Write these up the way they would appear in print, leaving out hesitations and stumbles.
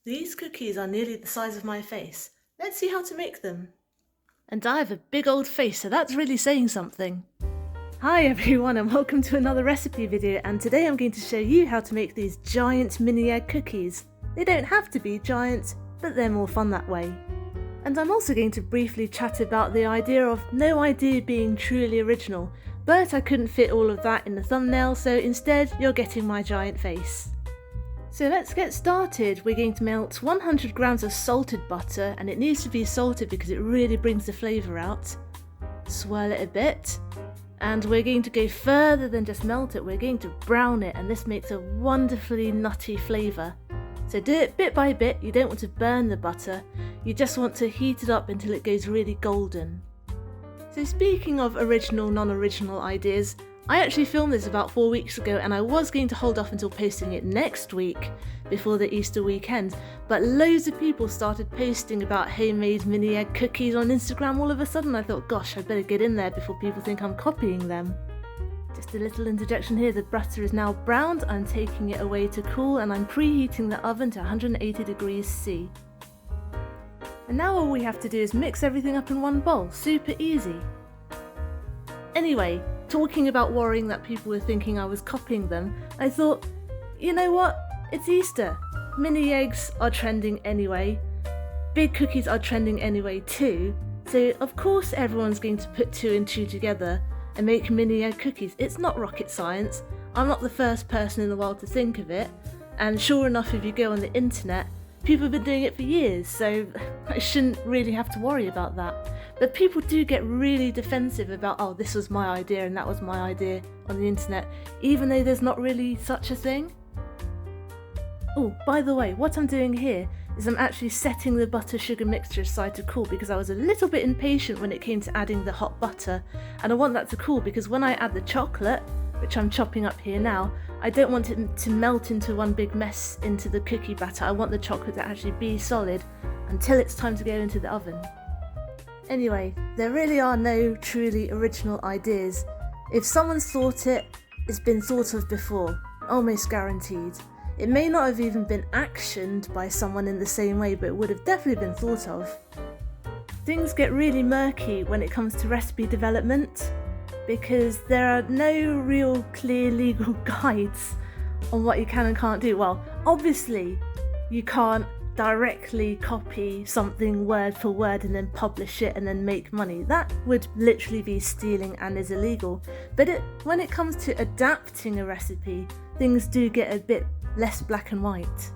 These cookies are nearly the size of my face. Let's see how to make them. And I have a big old face, so that's really saying something. Hi everyone and welcome to another recipe video, and today I'm going to show you how to make these giant mini egg cookies. They don't have to be giant, but they're more fun that way. And I'm also going to briefly chat about the idea of no idea being truly original, but I couldn't fit all of that in the thumbnail, so instead you're getting my giant face. So let's get started. We're going to melt 100 grams of salted butter, and it needs to be salted because it really brings the flavour out. Swirl it a bit, and we're going to go further than just melt it, we're going to brown it, and this makes a wonderfully nutty flavour. So do it bit by bit. You don't want to burn the butter, you just want to heat it up until it goes really golden. So speaking of original, non-original ideas, I actually filmed this about 4 weeks ago, and I was going to hold off until posting it next week before the Easter weekend, but loads of people started posting about homemade mini egg cookies on Instagram all of a sudden. I thought, gosh, I better get in there before people think I'm copying them. Just a little interjection here, the butter is now browned, I'm taking it away to cool, and I'm preheating the oven to 180 degrees C. And now all we have to do is mix everything up in one bowl, super easy. Anyway, talking about worrying that people were thinking I was copying them, I thought, you know what, it's Easter. Mini eggs are trending anyway, big cookies are trending anyway too, so of course everyone's going to put 2 and 2 together and make mini egg cookies. It's not rocket science, I'm not the first person in the world to think of it, and sure enough, if you go on the internet, people have been doing it for years, so I shouldn't really have to worry about that. But people do get really defensive about, oh, this was my idea and that was my idea on the internet, even though there's not really such a thing. Oh, by the way, what I'm doing here is I'm actually setting the butter sugar mixture aside to cool, because I was a little bit impatient when it came to adding the hot butter, and I want that to cool because when I add the chocolate, which I'm chopping up here now, I don't want it to melt into one big mess into the cookie batter. I want the chocolate to actually be solid until it's time to go into the oven. Anyway, there really are no truly original ideas. If someone's thought it, it's been thought of before, almost guaranteed. It may not have even been actioned by someone in the same way, but it would have definitely been thought of. Things get really murky when it comes to recipe development, because there are no real clear legal guides on what you can and can't do. Well, obviously you can't directly copy something word for word and then publish it and then make money. That would literally be stealing and is illegal. But when it comes to adapting a recipe, things do get a bit less black and white.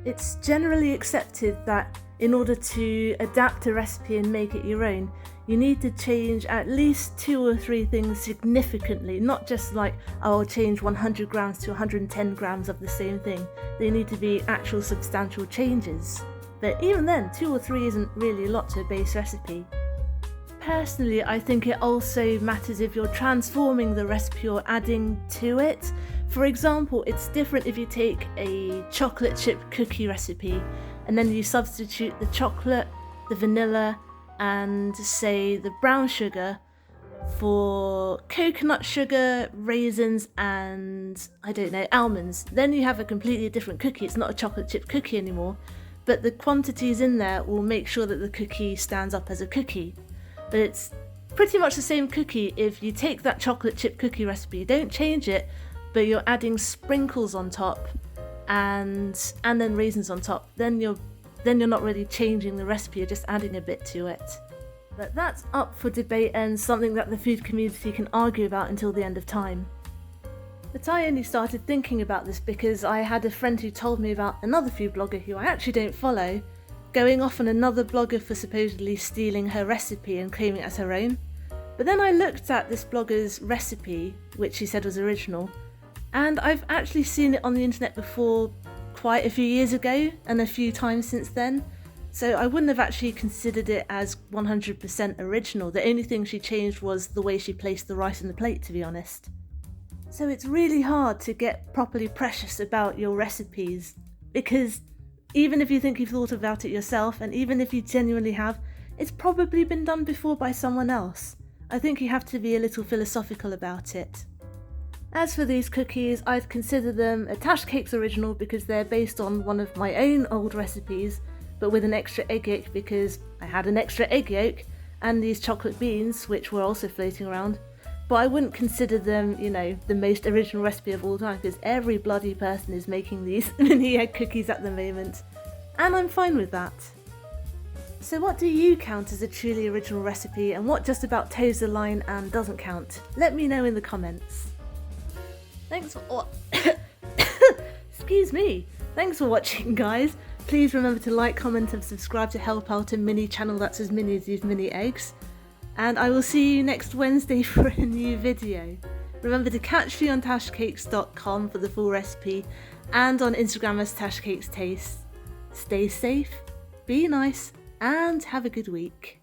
It's generally accepted that in order to adapt a recipe and make it your own, you need to change at least 2 or 3 things significantly, not just like, oh, I'll change 100 grams to 110 grams of the same thing. They need to be actual substantial changes. But even then, 2 or 3 isn't really a lot to a base recipe. Personally, I think it also matters if you're transforming the recipe or adding to it. For example, it's different if you take a chocolate chip cookie recipe and then you substitute the chocolate, the vanilla, and say the brown sugar for coconut sugar, raisins, and I don't know, almonds. Then you have a completely different cookie. It's not a chocolate chip cookie anymore, but the quantities in there will make sure that the cookie stands up as a cookie. But it's pretty much the same cookie if you take that chocolate chip cookie recipe, you don't change it, but you're adding sprinkles on top and then raisins on top. Then you're not really changing the recipe, you're just adding a bit to it. But that's up for debate and something that the food community can argue about until the end of time. But I only started thinking about this because I had a friend who told me about another food blogger who I actually don't follow, going off on another blogger for supposedly stealing her recipe and claiming it as her own. But then I looked at this blogger's recipe, which she said was original, and I've actually seen it on the internet before, quite a few years ago and a few times since then, so I wouldn't have actually considered it as 100% original. The only thing she changed was the way she placed the rice in the plate, to be honest. So it's really hard to get properly precious about your recipes, because even if you think you've thought about it yourself, and even if you genuinely have, it's probably been done before by someone else. I think you have to be a little philosophical about it. As for these cookies, I'd consider them a Tash Cakes original because they're based on one of my own old recipes, but with an extra egg yolk because I had an extra egg yolk, and these chocolate beans, which were also floating around. But I wouldn't consider them, you know, the most original recipe of all time because every bloody person is making these mini egg cookies at the moment, and I'm fine with that. So what do you count as a truly original recipe, and what just about toes the line and doesn't count? Let me know in the comments. Thanks for excuse me. Thanks for watching, guys. Please remember to like, comment and subscribe to help out a mini channel that's as mini as these mini eggs. And I will see you next Wednesday for a new video. Remember to catch me on tashcakes.com for the full recipe and on Instagram as tashcakestaste. Stay safe, be nice, and have a good week.